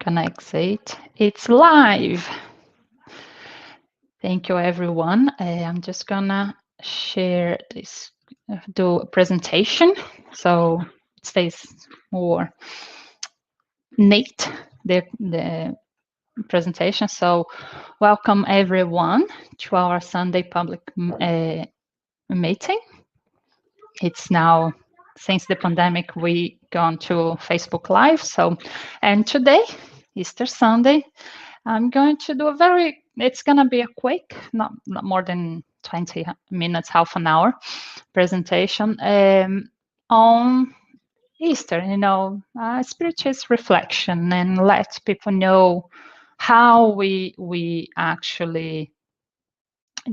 Gonna exit. It's live. Thank you, everyone. I'm just gonna share this, do a presentation, so it stays more neat, the presentation. So welcome everyone to our Sunday public meeting. It's now, since the pandemic, we gone to Facebook Live. So, and today, Easter Sunday, I'm going to do it's going to be a quick, not more than 20 minutes, half an hour presentation on Easter, Spiritist reflection, and let people know how we actually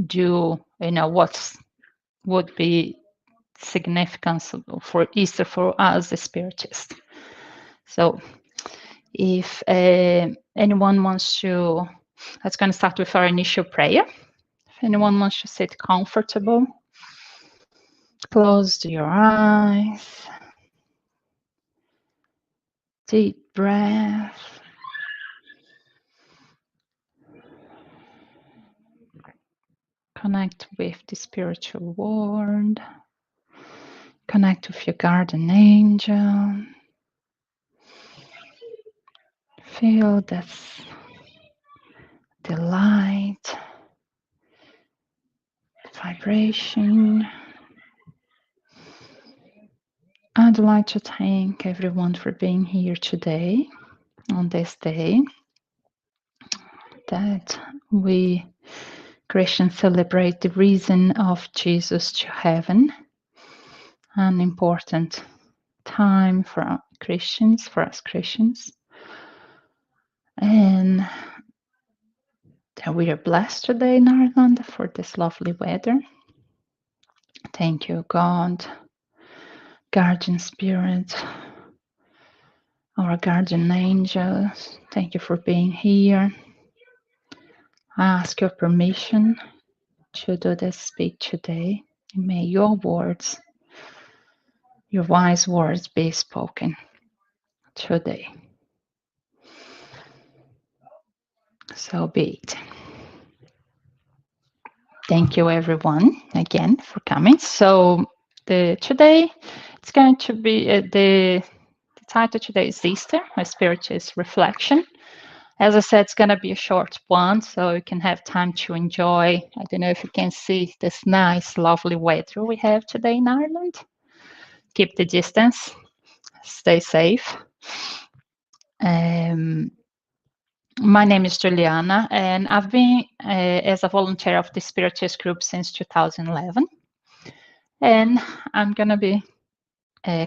do, what would be significance for Easter for us, the Spiritist. So if anyone wants to, let's going to start with our initial prayer. If anyone wants to sit comfortable, close your eyes, deep breath. Connect with the spiritual world. Connect with your guardian angel. Feel this, the light, vibration. I'd like to thank everyone for being here today, on this day, that we Christians celebrate the reason of Jesus to heaven, an important time for us Christians, and that we are blessed today in Ireland for this lovely weather. Thank you, God, guardian spirit, our guardian angels. Thank you for being here. I ask your permission to do this speech today. May your words, your wise words, be spoken today. So be it. Thank you, everyone, again for coming. So today it's going to be the title today is Easter, my Spiritist reflection. As I said, it's going to be a short one, so you can have time to enjoy. I don't know if you can see this nice, lovely weather we have today in Ireland. Keep the distance, stay safe. My name is Juliana, and I've been as a volunteer of the Spiritist group since 2011. And I'm going to be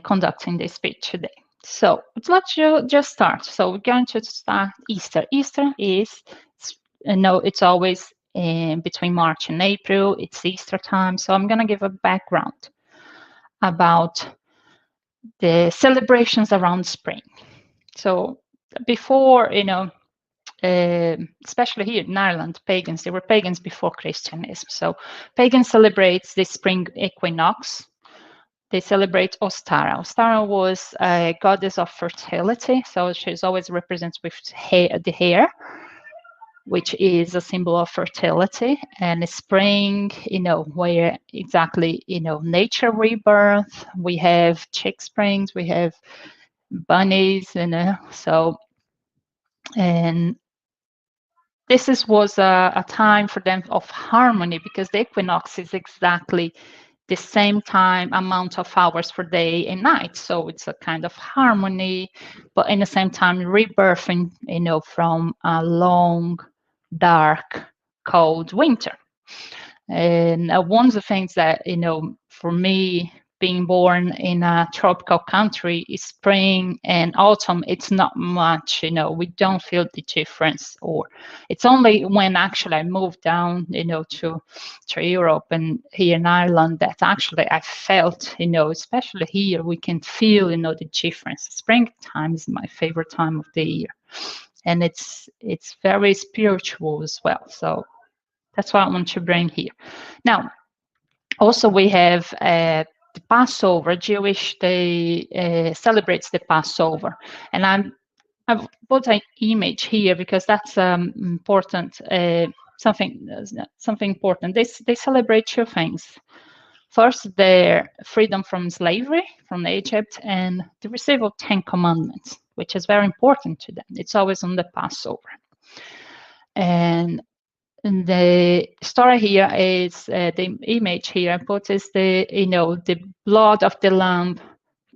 conducting this speech today. So let's just start. So we're going to start Easter. Easter is, it's always between March and April. It's Easter time. So I'm going to give a background about the celebrations around spring. So before, especially here in Ireland, pagans, they were pagans before Christianism. So pagans celebrate the spring equinox. They celebrate Ostara. Ostara was a goddess of fertility, so she's always represented with the hair, which is a symbol of fertility, and spring, where exactly, nature rebirth. We have chick springs, we have bunnies, so, and this was a time for them of harmony, because the equinox is exactly the same time amount of hours for day and night, so it's a kind of harmony, but in the same time rebirthing, from a long, dark, cold winter. And one of the things that, for me, being born in a tropical country, is spring and autumn, it's not much, we don't feel the difference, or it's only when actually I moved down, to Europe and here in Ireland, that actually I felt, especially here, we can feel, the difference. Springtime is my favorite time of the year, and it's very spiritual as well. So that's what I want to bring here. Now, also we have the Passover. Jewish, they celebrates the Passover, and I've put an image here because that's important. Something important. They celebrate two things. First, their freedom from slavery from Egypt, and the receival of 10 commandments, which is very important to them. It's always on the Passover. And the story here is the image here I put is the blood of the lamb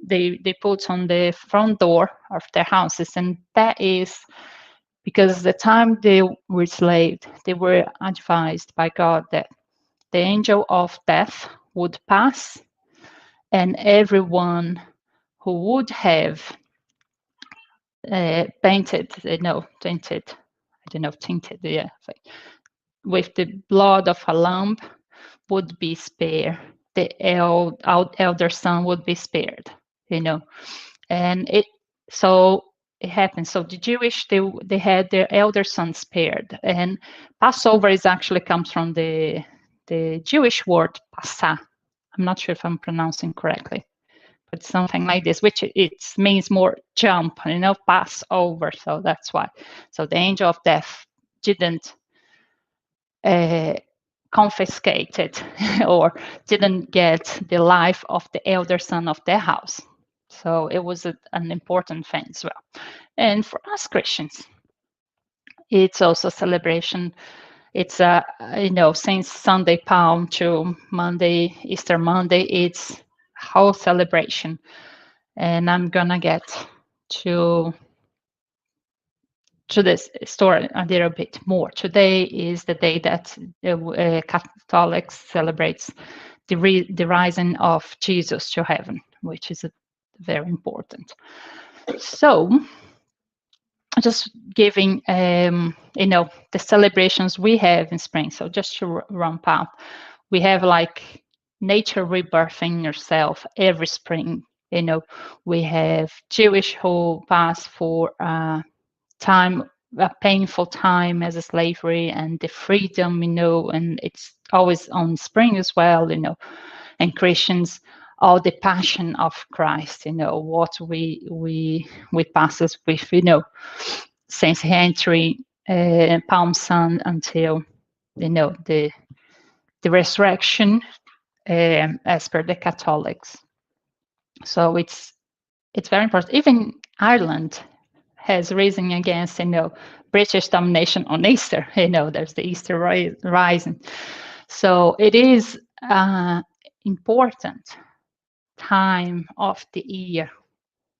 they put on the front door of their houses, and that is because the time they were enslaved, they were advised by God that the angel of death would pass, and everyone who would have tainted, yeah, with the blood of a lamb would be spared. The elder son would be spared, and it happened. So the Jewish, they had their elder son spared, and Passover is actually comes from the Jewish word pasa. I'm not sure if I'm pronouncing correctly, but something like this, which it means more jump, pass over. So that's why. So the angel of death didn't confiscate it or didn't get the life of the elder son of their house. So it was an important thing as well. And for us Christians, it's also a celebration. It's since Sunday Palm to Monday, Easter Monday, it's whole celebration. And I'm gonna get to this story a little bit more. Today is the day that Catholics celebrates the rising of Jesus to heaven, which is very important. So just giving the celebrations we have in spring. So just to ramp up, we have like nature rebirthing herself every spring. We have Jewish who pass for time, a painful time as a slavery, and the freedom, and it's always on spring as well, and Christians, all the passion of Christ, what we passes with, since he entered Palm Sun until, the resurrection, as per the Catholics. So it's very important. Even Ireland has risen against, British domination on Easter. There's the Easter rising. So it is important time of the year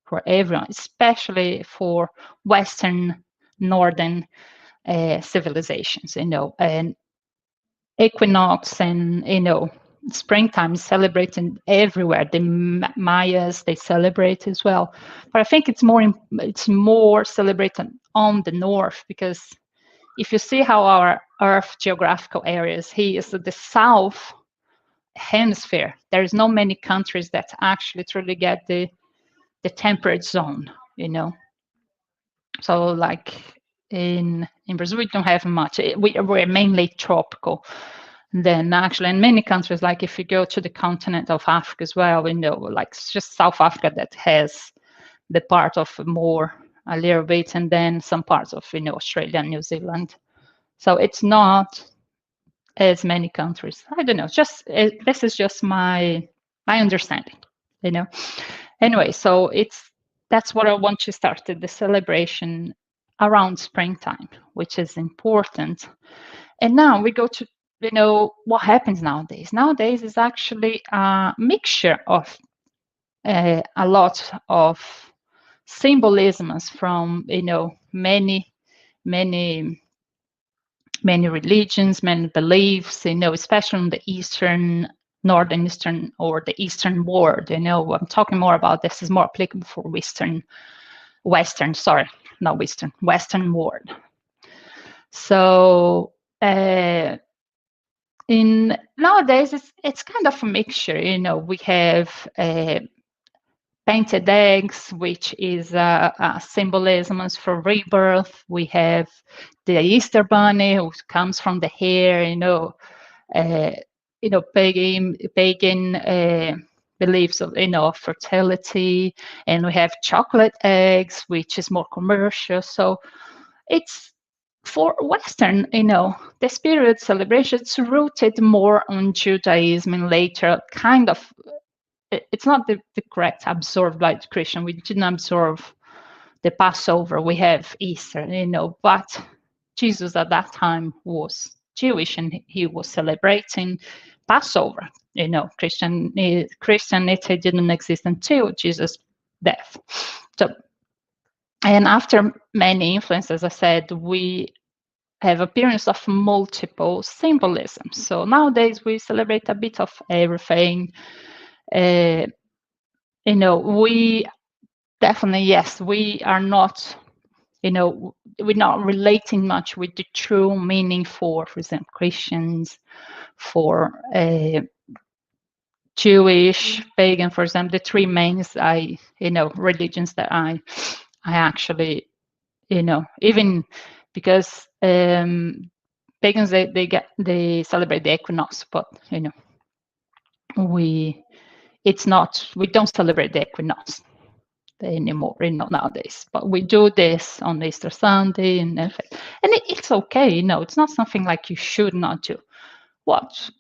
for everyone, especially for Western, Northern civilizations, and equinox and, springtime is celebrated everywhere. The Mayas, they celebrate as well. But I think it's more celebrated on the north, because if you see how our Earth geographical areas here, so the south hemisphere, there's not many countries that actually truly get the temperate zone, So like in Brazil, we don't have much. We're mainly tropical. Then actually in many countries, like if you go to the continent of Africa as well, like it's just South Africa that has the part of more a little bit, and then some parts of Australia and New Zealand. So it's not as many countries. I don't know. This is just my understanding. Anyway, so that's what I want to start the celebration around springtime, which is important. And now we go to what happens nowadays. Nowadays is actually a mixture of a lot of symbolisms from many religions, many beliefs, especially in the northern eastern or the eastern world. I'm talking more about this is more applicable for western world. So in nowadays it's kind of a mixture. We have painted eggs, which is a symbolism for rebirth. We have the Easter bunny, who comes from the hair. Pagan beliefs of, of fertility, and we have chocolate eggs, which is more commercial. So it's for Western, the spirit celebration, it's rooted more on Judaism and later kind of, it's not the correct absorbed by the Christian. We didn't absorb the Passover. We have Easter, but Jesus at that time was Jewish and he was celebrating Passover. Christianity didn't exist until Jesus' death. So, and after many influences, as I said, we have appearance of multiple symbolisms. So nowadays we celebrate a bit of everything. We definitely, yes, we are not, we're not relating much with the true meaning for example, Christians, for Jewish, pagan, for example, the three main religions that I actually, even because pagans they celebrate the equinox, but we don't celebrate the equinox anymore, nowadays. But we do this on Easter Sunday and everything, and it's okay. It's not something like you should not do.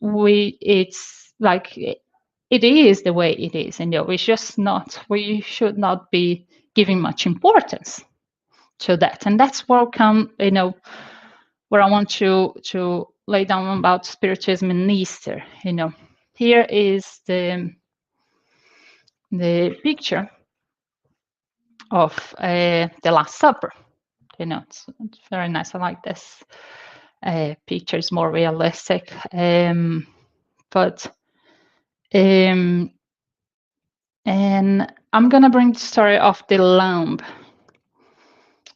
It's like it is the way it is, and it's just not. We should not be giving much importance to that, and that's where where I want to lay down about Spiritism and Easter. Here is the picture of the Last Supper. It's very nice. I like this picture. It's more realistic. And I'm gonna bring the story of the lamb.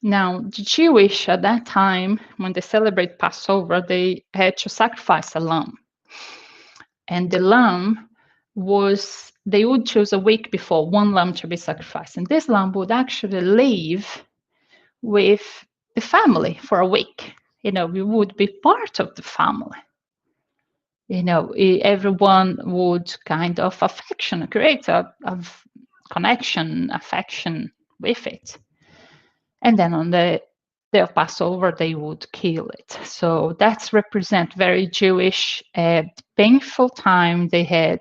Now, the Jewish at that time, when they celebrate Passover, they had to sacrifice a lamb. And the lamb they would choose a week before one lamb to be sacrificed. And this lamb would actually live with the family for a week. We would be part of the family. Everyone would kind of create a connection, affection with it. And then on the day of Passover, they would kill it. So that's represent very Jewish, painful time they had,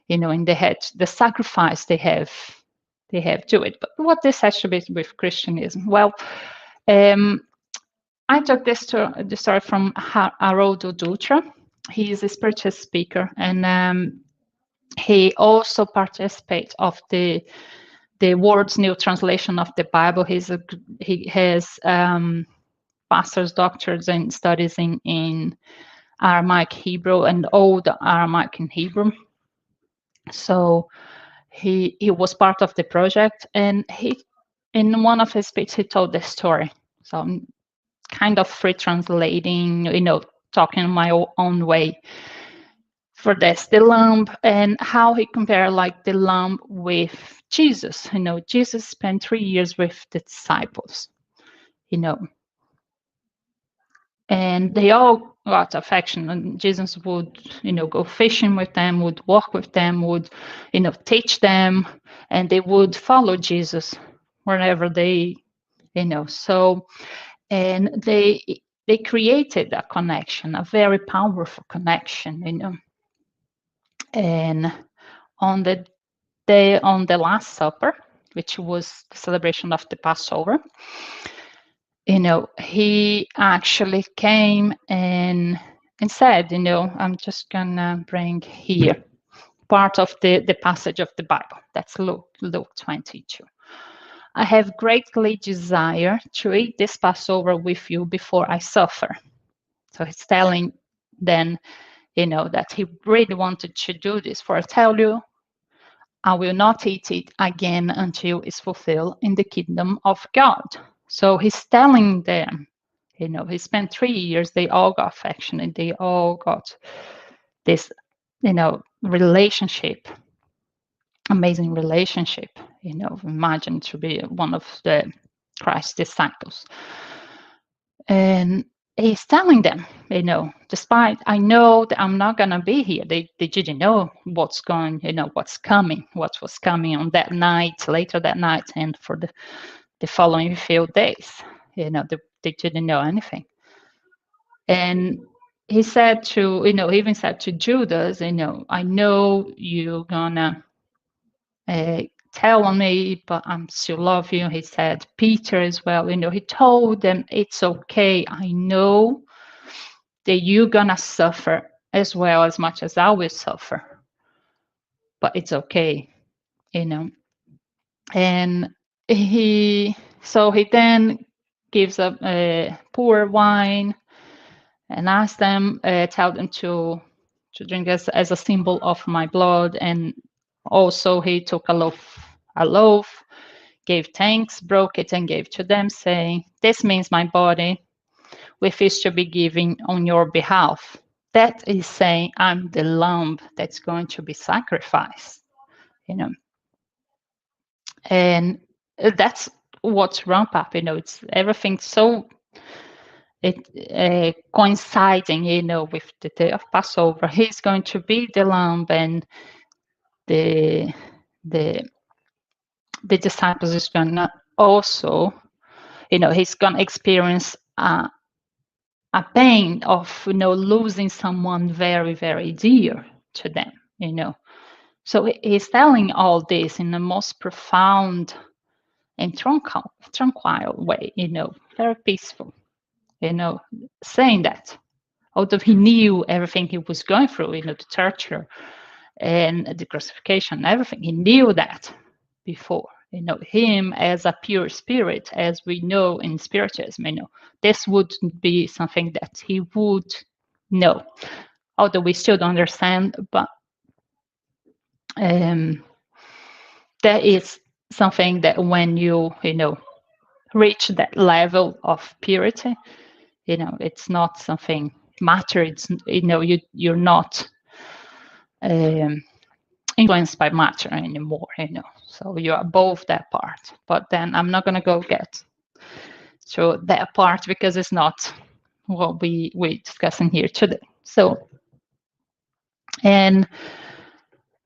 and they had the sacrifice they have to it. But what this has to do with Christianism? Well, I took the story from Haroldo Dutra. He is a Spiritist speaker, and he also participates of the World's New Translation of the Bible. He has master's, doctorates, and studies in Aramaic Hebrew and Old Aramaic and Hebrew. So he was part of the project, and in one of his speeches he told this story. So I'm kind of free translating, talking my own way for this, the lamb, and how he compared like the lamb with Jesus. Jesus spent 3 years with the disciples, and they all got affection, and Jesus would, go fishing with them, would walk with them, would, teach them, and they would follow Jesus wherever they, so, and they created a connection, a very powerful connection, and on the day on the Last Supper, which was the celebration of the Passover, he actually came and said, I'm just gonna bring here part of the passage of the Bible. That's Luke 22. I have greatly desire to eat this Passover with you before I suffer. So he's telling then, that he really wanted to do this. For I tell you, I will not eat it again until it's fulfilled in the kingdom of God. So he's telling them, he spent 3 years, they all got affection, and they all got this, relationship, amazing relationship, imagine to be one of the Christ's disciples. And he's telling them, despite I know that I'm not gonna be here. They didn't know what's coming, what was coming on that night, later that night, and for the following few days. They didn't know anything. And he said to, he even said to Judas, I know you're gonna tell on me, but I'm still love you. He said Peter as well. He told them it's okay. I know that you're gonna suffer as well as much as I will suffer, but it's okay. And he then gives up pour wine and asks them, tell them to drink as a symbol of my blood. And also he took a loaf, gave thanks, broke it, and gave to them, saying, "This means my body, which is to be given on your behalf." That is saying, I'm the lamb that's going to be sacrificed. And that's what's ramp up. It's everything so coinciding, with the day of Passover. He's going to be the lamb, and the disciples is gonna also, he's gonna experience a pain of losing someone very, very dear to them. So he's telling all this in the most profound and tranquil way. Very peaceful. Saying that, although he knew everything he was going through, the torture and the crucifixion, everything, he knew that before. Him as a pure spirit, as we know in Spiritism, this wouldn't be something that he would know, although we still don't understand. But that is something that when you reach that level of purity, it's not something matter. It's you're not influenced by matter anymore. So you're above that part. But then I'm not gonna go get to that part because it's not what we're discussing here today. So and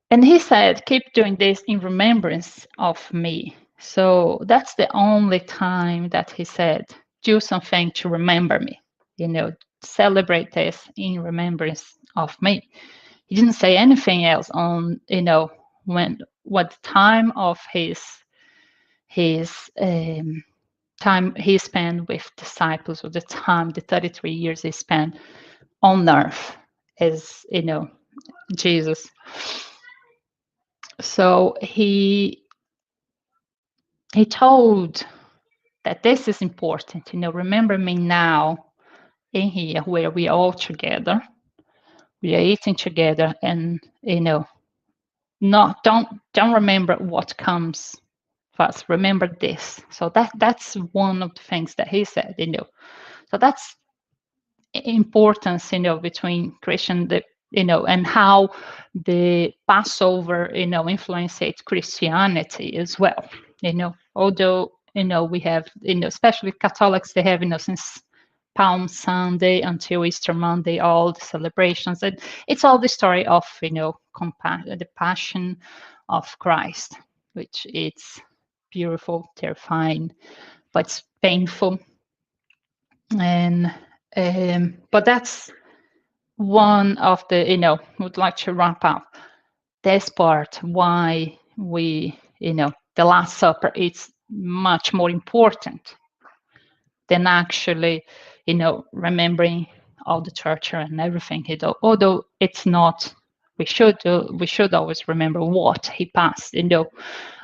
he said, keep doing this in remembrance of me. So that's the only time that he said, do something to remember me, celebrate this in remembrance of me. He didn't say anything else on, what time of his time he spent with disciples, or the 33 years he spent on earth as, Jesus. So he told that this is important, remember me now in here where we are all together, we are eating together, and don't remember what comes first, remember this. So that's one of the things that he said. So that's importance, between Christian, and how the Passover, influenced Christianity as well. Although, we have, especially Catholics, they have, since Palm Sunday until Easter Monday, all the celebrations. And it's all the story of, the Passion of Christ, which is beautiful, terrifying, but it's painful. And but that's one of the, would like to wrap up this part, why we, the Last Supper is much more important than actually, remembering all the torture and everything. Although it's not, we should always remember what he passed,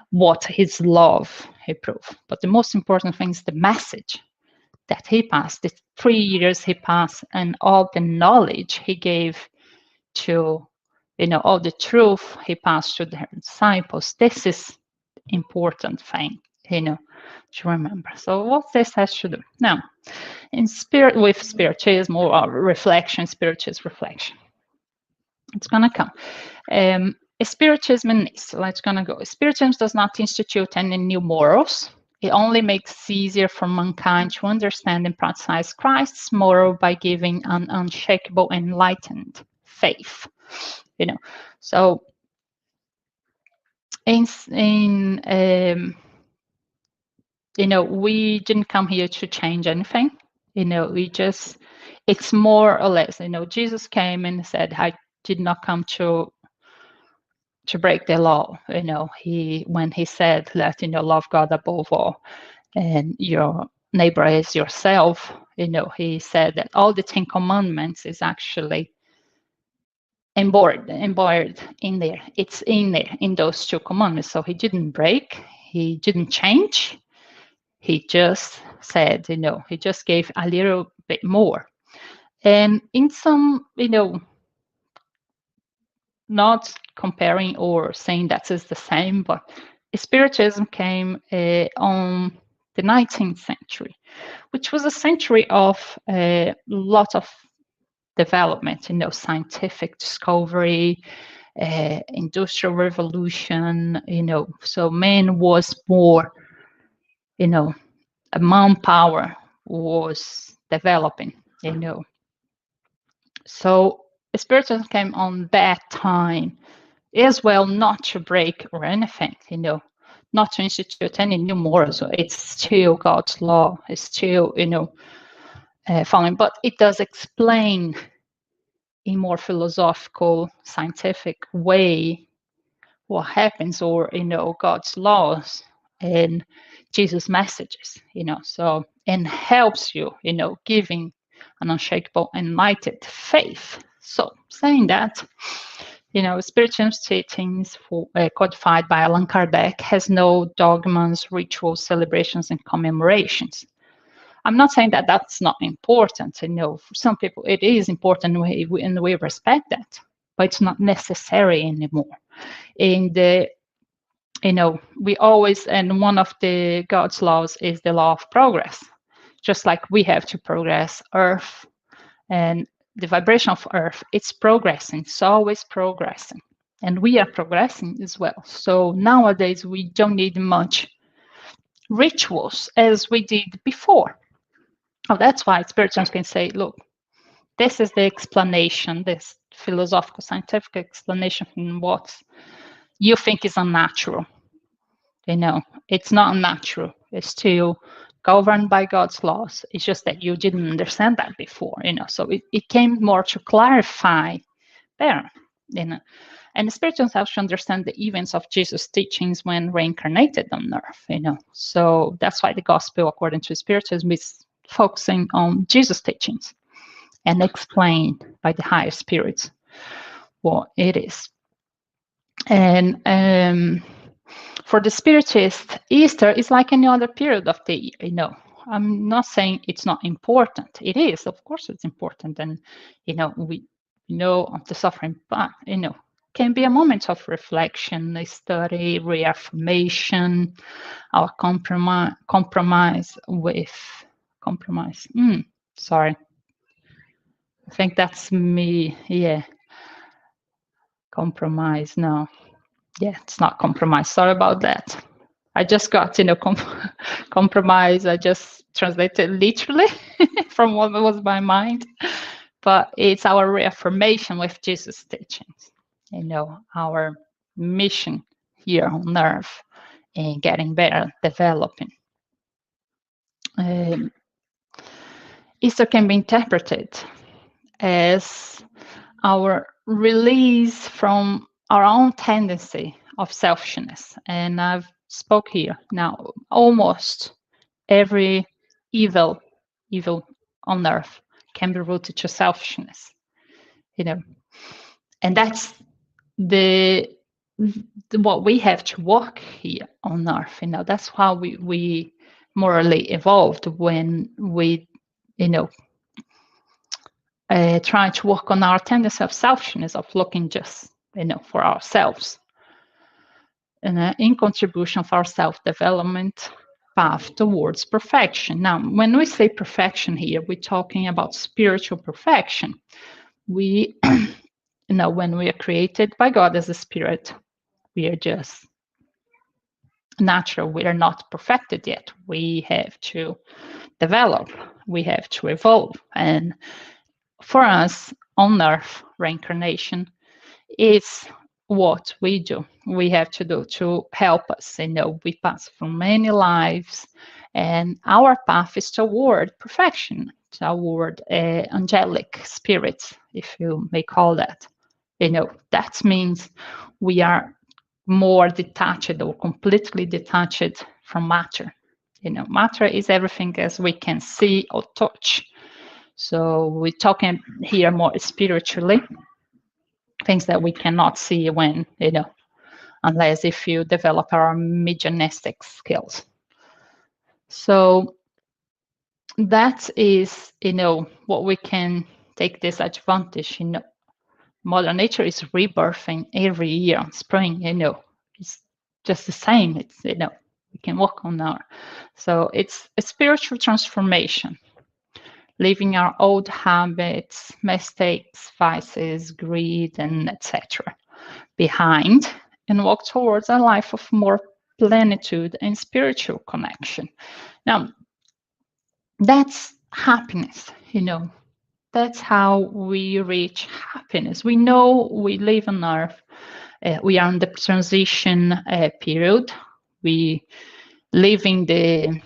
what his love he proved. But the most important thing is the message that he passed, the 3 years he passed, and all the knowledge he gave to, all the truth he passed to the disciples. This is important thing, to remember. So what this has to do now in spirit with spiritism, or reflection, spirituous reflection, it's gonna come. Spiritism and this, let's gonna go. Spiritism does not institute any new morals It only makes it easier for mankind to understand and practice Christ's moral by giving an unshakable, enlightened faith. So in we didn't come here to change anything. It's more or less, Jesus came and said, I did not come to break the law. When he said, let love God above all and your neighbor as yourself, he said that all the 10 commandments is actually embodied in there. It's in there in those 2 commandments. So he didn't break, he didn't change. He just said, he just gave a little bit more. And in some, not comparing or saying that is the same, but Spiritism came on the 19th century, which was a century of a lot of development, scientific discovery, industrial revolution, so man was more, manpower was developing, So Spiritism came on that time as well, not to break or anything, not to institute any new morals. So it's still God's law, it's still, following, but it does explain in more philosophical, scientific way what happens, or God's laws and Jesus' messages, so, and helps you, giving an unshakable, enlightened faith. So saying that, Spiritism teachings codified by Allan Kardec has no dogmas, rituals, celebrations, and commemorations. I'm not saying that that's not important. For some people it is important, and we respect that, but it's not necessary anymore. And we always, and one of the God's laws is the law of progress. Just like we have to progress Earth, and the vibration of Earth, it's progressing, it's always progressing. And we are progressing as well. So nowadays we don't need much rituals as we did before. Oh, that's why Spiritism can say, look, this is the explanation, this philosophical, scientific explanation from what you think is unnatural. It's not unnatural. It's still governed by God's laws. It's just that you didn't understand that before, So it came more to clarify better, And the Spiritism helps to understand the events of Jesus' teachings when reincarnated on Earth, So that's why the Gospel, according to Spiritism, is focusing on Jesus' teachings and explained by the higher spirits what it is. And for the Spiritist, Easter is like any other period of the year, I'm not saying it's not important. It is, of course, it's important. And, we know of the suffering, but, can be a moment of reflection, study, reaffirmation, our compromise. Sorry. I think that's me. Yeah. Compromise. No. Yeah, it's not compromise. Sorry about that. I just got, compromise. I just translated literally from what was my mind. But it's our reaffirmation with Jesus' teachings, our mission here on Earth and getting better, developing. Easter can be interpreted as our release from our own tendency of selfishness. And I've spoke here now, almost every evil on Earth can be rooted to selfishness, and that's what we have to work here on Earth. That's how we morally evolved, when we try to work on our tendency of selfishness, of looking just for ourselves, and in contribution of our self-development path towards perfection. Now, when we say perfection here, we're talking about spiritual perfection. We when we are created by God as a spirit, we are just natural. We are not perfected yet. We have to develop. We have to evolve. And for us on Earth, reincarnation is what we do. We have to do to help us. We pass through many lives, and our path is toward perfection, toward angelic spirits, if you may call that. That means we are more detached or completely detached from matter. Matter is everything as we can see or touch. So we're talking here more spiritually, things that we cannot see when, unless if you develop our mediumistic skills. So that is, what we can take this advantage. Mother Nature is rebirthing every year on spring. It's just the same. It's we can work on our. So it's a spiritual transformation, leaving our old habits, mistakes, vices, greed, and etc. behind, and walk towards a life of more plenitude and spiritual connection. Now, that's happiness. That's how we reach happiness. We know we live on Earth. We are in the transition period. We live in the,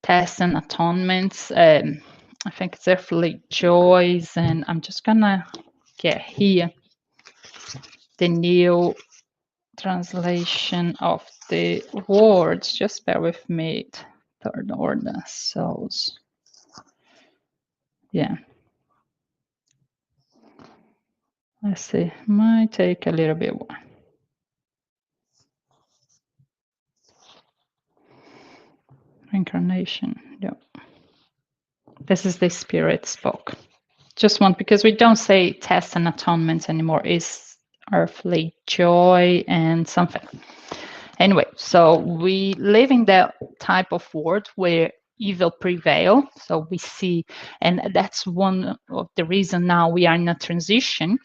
tests and atonements. I think it's definitely joys, and I'm just gonna get here the new translation of the words. Just bear with me. Third order souls. Yeah. Let's see. Might take a little bit more. Reincarnation. Yeah. This is the Spirit spoke. Just one, because we don't say tests and atonements anymore. It's earthly joy and something. Anyway, so we live in that type of world where evil prevail. So we see, and that's one of the reason now we are in a transition.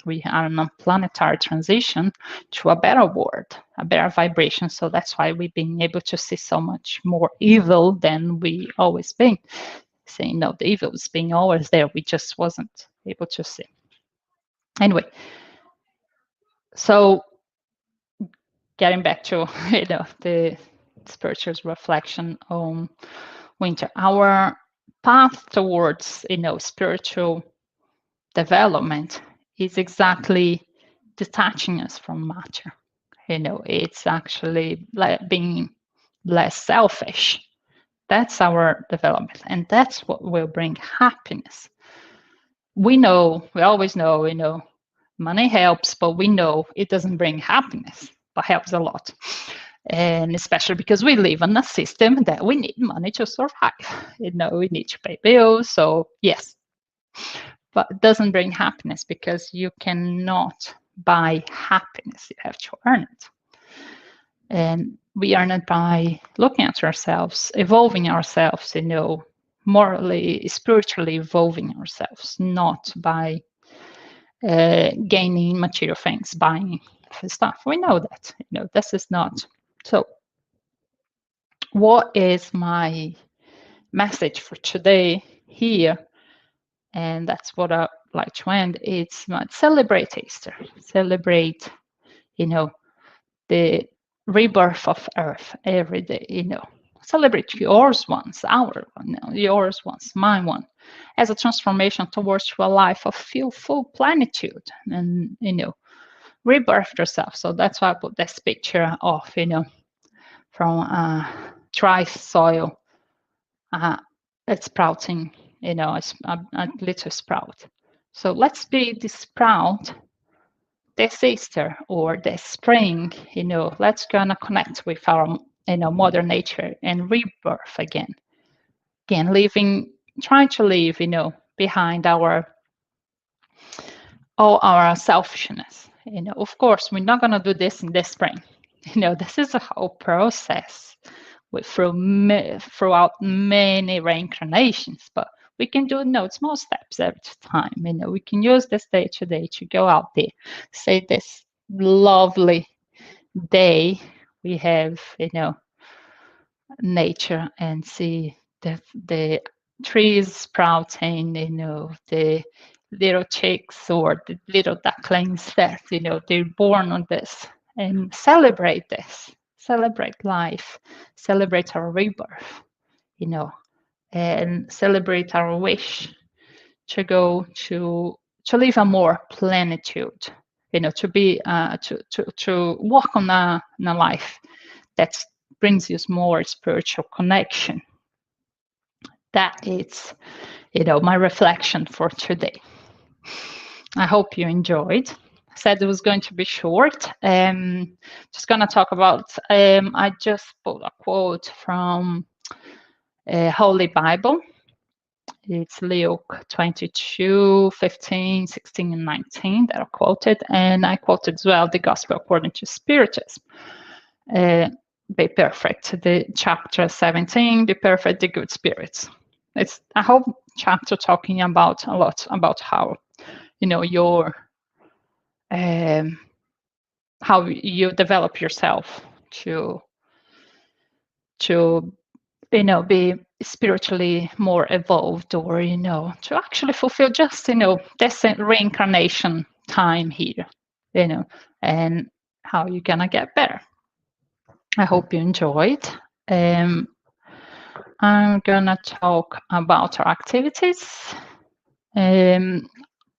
We are in a planetary transition to a better world, a better vibration. So that's why we've been able to see so much more evil than we always been. Saying no, the evil was being always there. We just wasn't able to see. Anyway, so getting back to the spiritual reflection on winter, our path towards spiritual development is exactly detaching us from matter. It's actually like being less selfish. That's our development, and that's what will bring happiness. We always know, money helps, but we know it doesn't bring happiness, but helps a lot. And especially because we live in a system that we need money to survive. We need to pay bills. So yes, but it doesn't bring happiness because you cannot buy happiness. You have to earn it. And we earn it by looking at ourselves, evolving ourselves, morally, spiritually evolving ourselves, not by gaining material things, buying stuff. We know that, this is not. So what is my message for today here? And that's what I like to end. It's celebrate Easter, celebrate, the rebirth of Earth every day, celebrate yours once, our one, yours once, mine one, as a transformation towards a life of full plenitude and, rebirth yourself. So that's why I put this picture of, from dry soil, it's sprouting, it's a little sprout. So let's be the sprout this Easter or this spring, let's gonna connect with our, Mother Nature and rebirth again. Again, trying to leave, behind all our selfishness. Of course, we're not gonna do this in this spring. This is a whole process throughout many reincarnations, but we can do small steps every time. We can use this day today to go out there, say this lovely day we have, nature and see the trees sprouting, the little chicks or the little ducklings that, they're born on this, and celebrate this, celebrate life, celebrate our rebirth, and celebrate our wish to go to live a more plenitude, to be to walk on a life that brings you more spiritual connection. That is, my reflection for today. I hope you enjoyed. I said it was going to be short. Just gonna talk about. I just put a quote from Holy Bible. It's Luke 22, 15, 16, and 19 that are quoted. And I quoted as well the Gospel according to Spiritism. Be perfect. The chapter 17, be perfect, the good spirits. It's a whole chapter talking about a lot about how, your how you develop yourself to be spiritually more evolved, or to actually fulfill just this reincarnation time here, and how you're gonna get better. I hope you enjoyed. I'm gonna talk about our activities.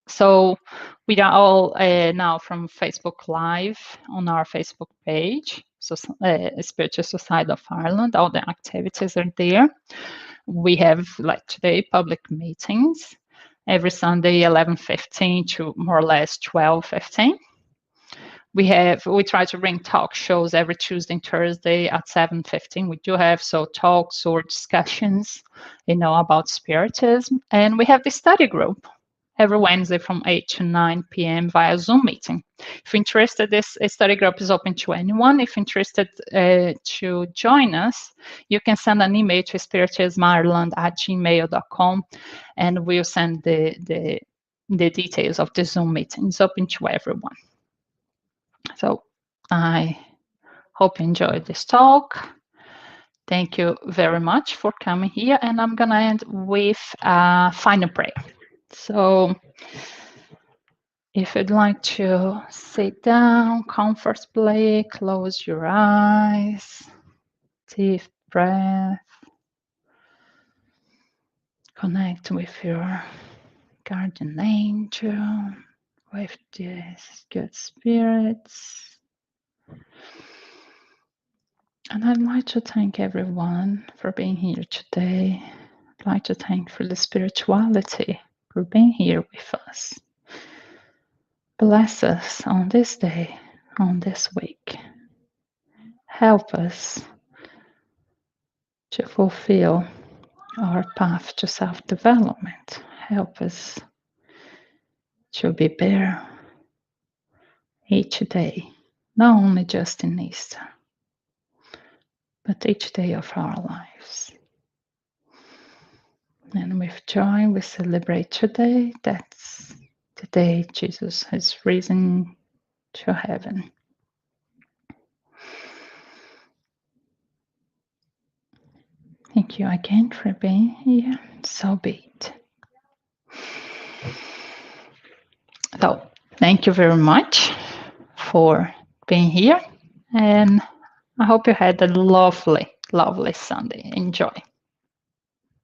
So we are all now from Facebook Live on our Facebook page, so Spiritual Society of Ireland. All the activities are there. We have, like today, public meetings every Sunday, 11:15 to more or less 12:15. We try to bring talk shows every Tuesday and Thursday at 7:15. We do have talks or discussions, about Spiritism, and we have the study group every Wednesday from 8 to 9 p.m. via Zoom meeting. If you're interested, this study group is open to anyone. If you're interested to join us, you can send an email to spiritismireland@gmail.com, and we'll send the details of the Zoom meeting. It's open to everyone. So I hope you enjoyed this talk. Thank you very much for coming here, and I'm going to end with a final prayer. So if you'd like to sit down comfortably, close your eyes, deep breath, connect with your guardian angel, with these good spirits. And I'd like to thank everyone for being here today. I'd like to thank for the spirituality for being here with us. Bless us on this day, on this week. Help us to fulfill our path to self-development. Help us to be better each day, not only just in Easter, but each day of our lives. And with joy, we celebrate today. That's the day Jesus has risen to heaven. Thank you again for being here. So be it. So, thank you very much for being here. And I hope you had a lovely, lovely Sunday. Enjoy.